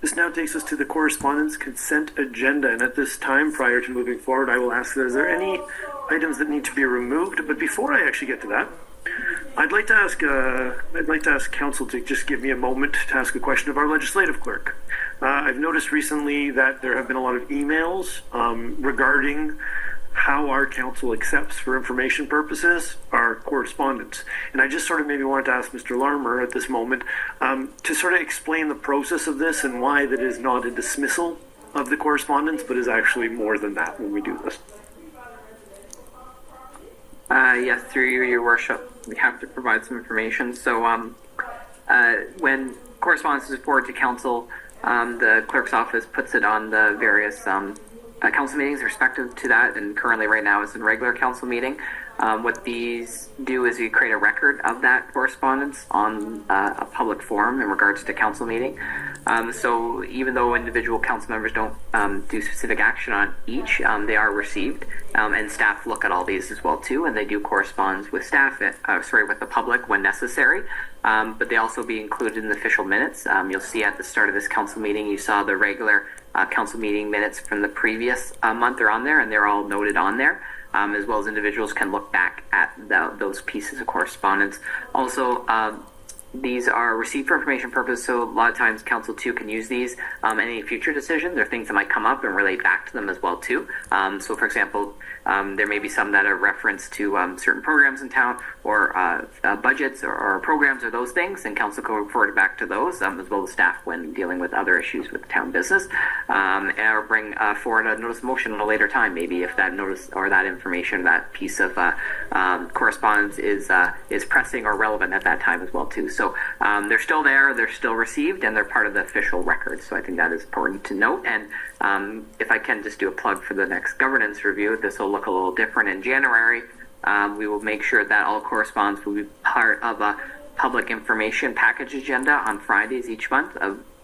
This now takes us to the correspondence consent agenda, and at this time, prior to moving forward, I will ask, is there any items that need to be removed? But before I actually get to that, I'd like to ask council to just give me a moment to ask a question of our legislative clerk. I've noticed recently that there have been a lot of emails regarding how our council accepts, for information purposes, our correspondence. And I just sort of maybe wanted to ask Mr. Larmer at this moment to sort of explain the process of this and why that is not a dismissal of the correspondence, but is actually more than that when we do this. Yes, through you, Your Worship, we have to provide some information. So when correspondence is forwarded to council, the clerk's office puts it on the various council meetings respective to that, and currently right now is in regular council meeting. What these do is you create a record of that correspondence on a public forum in regards to council meeting. So even though individual council members don't do specific action on each, they are received, and staff look at all these as well too, and they do correspond with staff, with the public when necessary. But they also be included in the official minutes. You'll see at the start of this council meeting, you saw the regular council meeting minutes from the previous month are on there, and they're all noted on there, as well as individuals can look back at those pieces of correspondence. Also, these are received for information purposes, so a lot of times council too can use these in any future decisions. There are things that might come up and relate back to them as well too. So for example, there may be some that are reference to certain programs in town, or budgets or programs or those things, and council can refer back to those, as well as staff when dealing with other issues with town business, or bring forward a notice of motion at a later time, maybe if that notice or that information, that piece of correspondence is pressing or relevant at that time as well too. So they're still there, they're still received, and they're part of the official record. So I think that is important to note. And if I can just do a plug for the next governance review, this will look a little different in January. We will make sure that all correspondence will be part of a public information package agenda on Fridays each month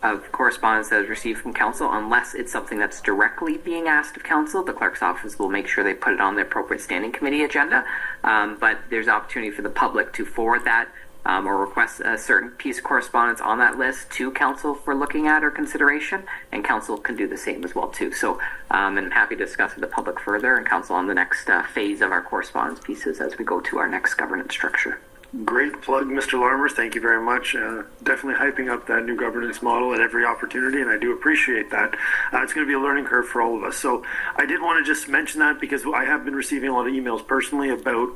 of correspondence that is received from council, unless it's something that's directly being asked of council. The clerk's office will make sure they put it on the appropriate standing committee agenda. But there's opportunity for the public to forward that or request a certain piece of correspondence on that list to council for looking at or consideration, and council can do the same as well too. So I'm happy to discuss with the public further and council on the next phase of our correspondence pieces as we go to our next governance structure. Great plug, Mr. Larmer. Thank you very much. Definitely hyping up that new governance model at every opportunity, and I do appreciate that. It's going to be a learning curve for all of us. So I did want to just mention that because I have been receiving a lot of emails personally about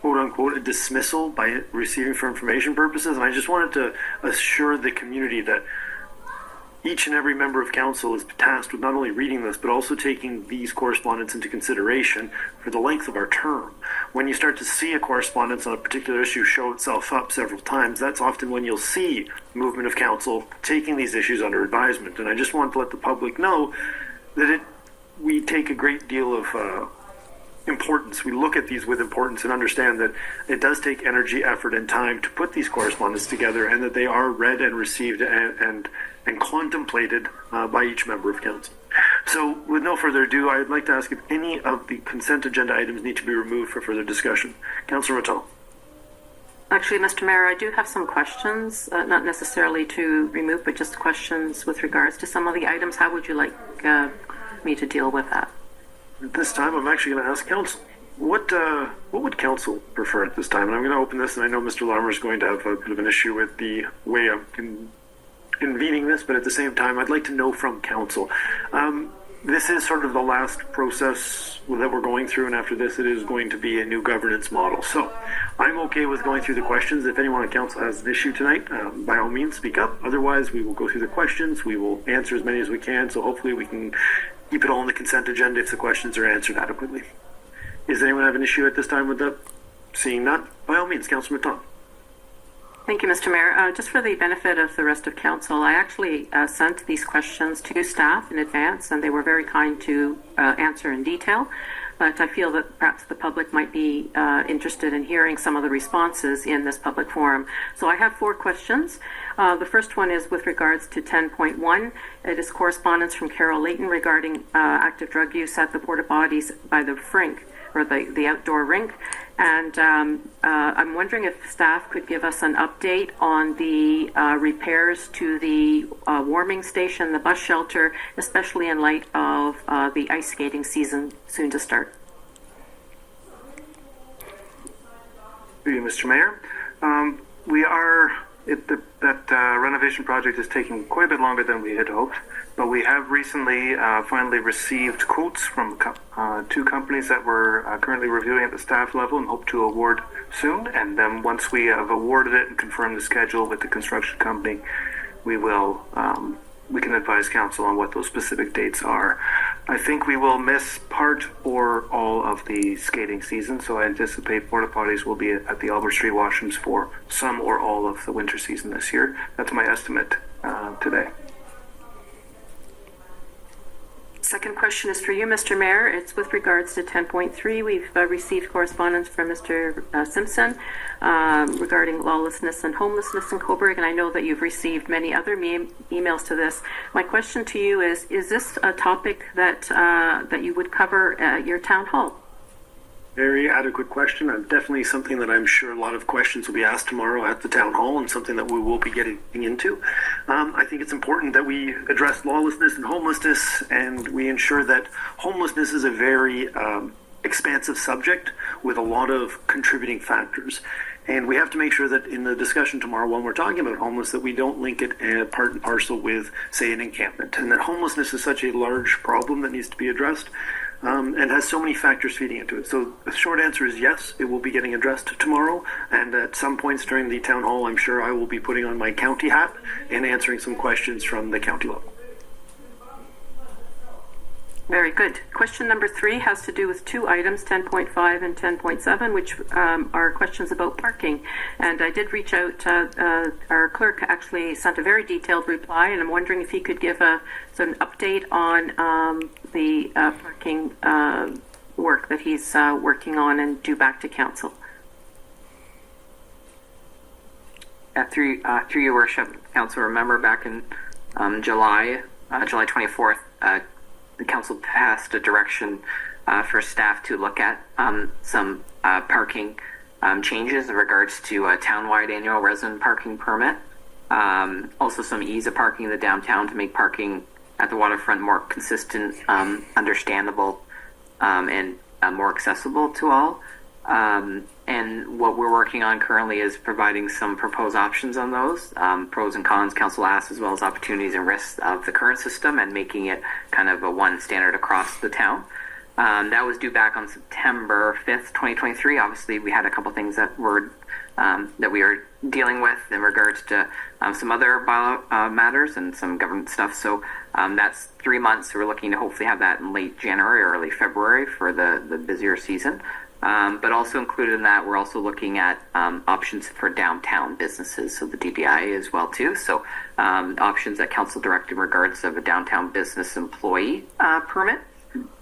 quote-unquote a dismissal by receiving for information purposes, and I just wanted to assure the community that each and every member of council is tasked with not only reading this, but also taking these correspondence into consideration for the length of our term. When you start to see a correspondence on a particular issue show itself up several times, that's often when you'll see movement of council taking these issues under advisement. And I just want to let the public know that we take a great deal of importance. We look at these with importance and understand that it does take energy, effort, and time to put these correspondence together, and that they are read and received and contemplated by each member of council. So with no further ado, I'd like to ask if any of the consent agenda items need to be removed for further discussion. Councillor Rattal. Actually, Mr. Mayor, I do have some questions, not necessarily to remove, but just questions with regards to some of the items. How would you like me to deal with that? At this time, I'm actually going to ask council. What would council prefer at this time? And I'm going to open this, and I know Mr. Larmer is going to have a bit of an issue with the way I'm convening this, but at the same time, I'd like to know from council. This is sort of the last process that we're going through, and after this, it is going to be a new governance model. So I'm okay with going through the questions. If anyone on council has an issue tonight, by all means, speak up. Otherwise, we will go through the questions. We will answer as many as we can, so hopefully we can keep it all on the consent agenda if the questions are answered adequately. Does anyone have an issue at this time with that? Seeing none, by all means, Councillor McDonald. Thank you, Mr. Mayor. Just for the benefit of the rest of council, I actually sent these questions to staff in advance, and they were very kind to answer in detail. But I feel that perhaps the public might be interested in hearing some of the responses in this public forum. So I have 4 questions. The first one is with regards to 10.1. It is correspondence from Carol Layton regarding active drug use at the porta potties by the Frink. or the outdoor rink. And I'm wondering if staff could give us an update on the repairs to the warming station, the bus shelter, especially in light of the ice skating season soon to start. Through you, Mr. Mayor. That renovation project is taking quite a bit longer than we had hoped, but we have recently finally received quotes from two companies that we're currently reviewing at the staff level and hope to award soon. And then once we have awarded it and confirmed the schedule with the construction company, we can advise council on what those specific dates are. I think we will miss part or all of the skating season, so I anticipate porta potties will be at the Albert Street washrooms for some or all of the winter season this year. That's my estimate today. Second question is for you, Mr. Mayor. It's with regards to 10.3. We've received correspondence from Mr. Simpson regarding lawlessness and homelessness in Cobourg, and I know that you've received many other emails to this. My question to you is this a topic that you would cover at your town hall? Very adequate question, and definitely something that I'm sure a lot of questions will be asked tomorrow at the town hall, and something that we will be getting into. I think it's important that we address lawlessness and homelessness, and we ensure that homelessness is a very expansive subject with a lot of contributing factors. And we have to make sure that in the discussion tomorrow, when we're talking about homeless, that we don't link it part and parcel with, say, an encampment, and that homelessness is such a large problem that needs to be addressed. And has so many factors feeding into it. So the short answer is yes, it will be getting addressed tomorrow. And at some points during the town hall, I'm sure I will be putting on my county hat and answering some questions from the county level. Very good. Question number 3 has to do with two items, 10.5 and 10.7, which are questions about parking. And I did reach out. Our clerk actually sent a very detailed reply, and I'm wondering if he could give an update on the parking work that he's working on and due back to council. Through your worship, council, remember back in July 24th, the council passed a direction for staff to look at some parking changes in regards to a townwide annual resident parking permit. Also some ease of parking in the downtown to make parking at the waterfront more consistent, understandable, and more accessible to all. And what we're working on currently is providing some proposed options on those, pros and cons, council asks, as well as opportunities and risks of the current system, and making it kind of a one standard across the town. That was due back on September 5th, 2023. Obviously, we had a couple things that we are dealing with in regards to some other matters and some government stuff. So that's 3 months. So we're looking to hopefully have that in late January or early February for the busier season. But also included in that, we're also looking at options for downtown businesses, so the DBI as well too. So options that council directed in regards of a downtown business employee permit.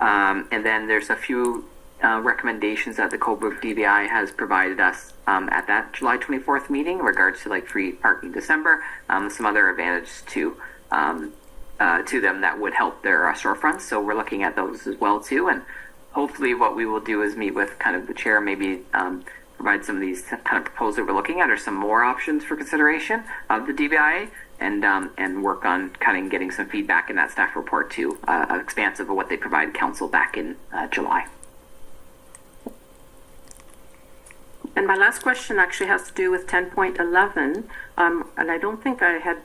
And then there's a few recommendations that the Cobourg DBI has provided us at that July 24th meeting in regards to like free parking December, some other advantages to them that would help their storefronts. So we're looking at those as well too. And hopefully what we will do is meet with kind of the chair, maybe provide some of these kind of proposals that we're looking at or some more options for consideration of the DBIA, and work on kind of getting some feedback in that staff report too, expansive of what they provided council back in July. And my last question actually has to do with 10.11, and I don't think I had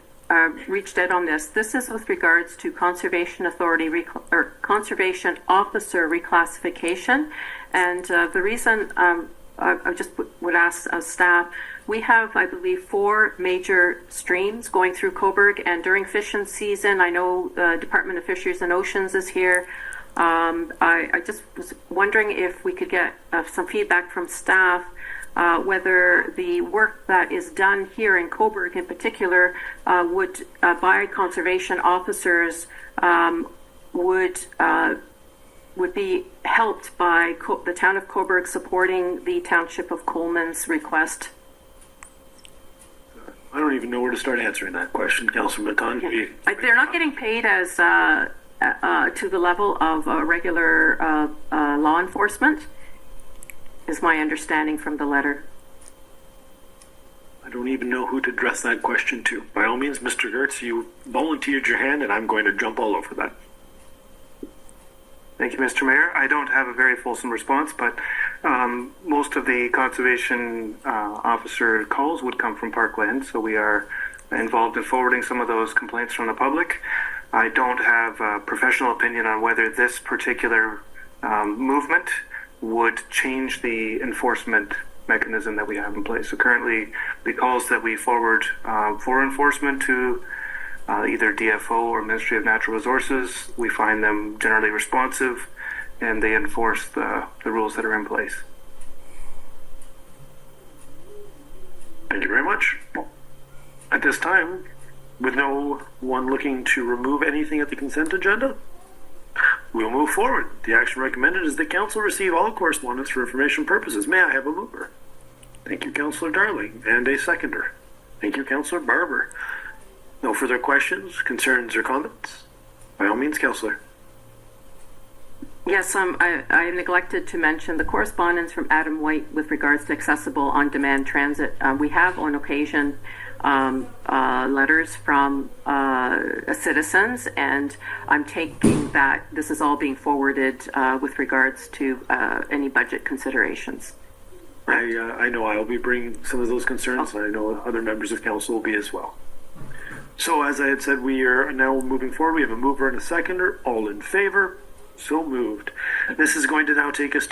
reached out on this. This is with regards to Conservation Authority or Conservation Officer reclassification, and the reason I just would ask staff. We have, I believe, 4 major streams going through Cobourg, and during fishing season, I know the Department of Fisheries and Oceans is here. I just was wondering if we could get some feedback from staff. Whether the work that is done here in Cobourg in particular would by conservation officers would be helped by the town of Cobourg supporting the township of Coleman's request. I don't even know where to start answering that question, Councillor Maton. Yeah. They're not getting paid as to the level of regular law enforcement. is my understanding from the letter. I don't even know who to address that question to. By all means, Mr. Gertz, you volunteered your hand, and I'm going to jump all over that. Thank you, Mr. Mayor. I don't have a very fulsome response, but most of the conservation officer calls would come from Parkland, so we are involved in forwarding some of those complaints from the public. I don't have a professional opinion on whether this particular movement would change the enforcement mechanism that we have in place. So currently, the calls that we forward for enforcement to either DFO or Ministry of Natural Resources, we find them generally responsive, and they enforce the rules that are in place. Thank you very much. At this time, with no one looking to remove anything at the consent agenda, we'll move forward. The action recommended is that council receive all correspondence for information purposes. May I have a mover? Thank you, Councillor Darling, and a seconder. Thank you, Councillor Barber. No further questions, concerns, or comments? By all means, Councillor. Yes, I neglected to mention the correspondence from Adam White with regards to accessible on-demand transit. We have on occasion letters from citizens, and I'm taking that this is all being forwarded with regards to any budget considerations. I know I'll be bringing some of those concerns, and I know other members of council will be as well. So as I had said, we are now moving forward. We have a mover and a seconder. All in favor? So moved. This is going to now take us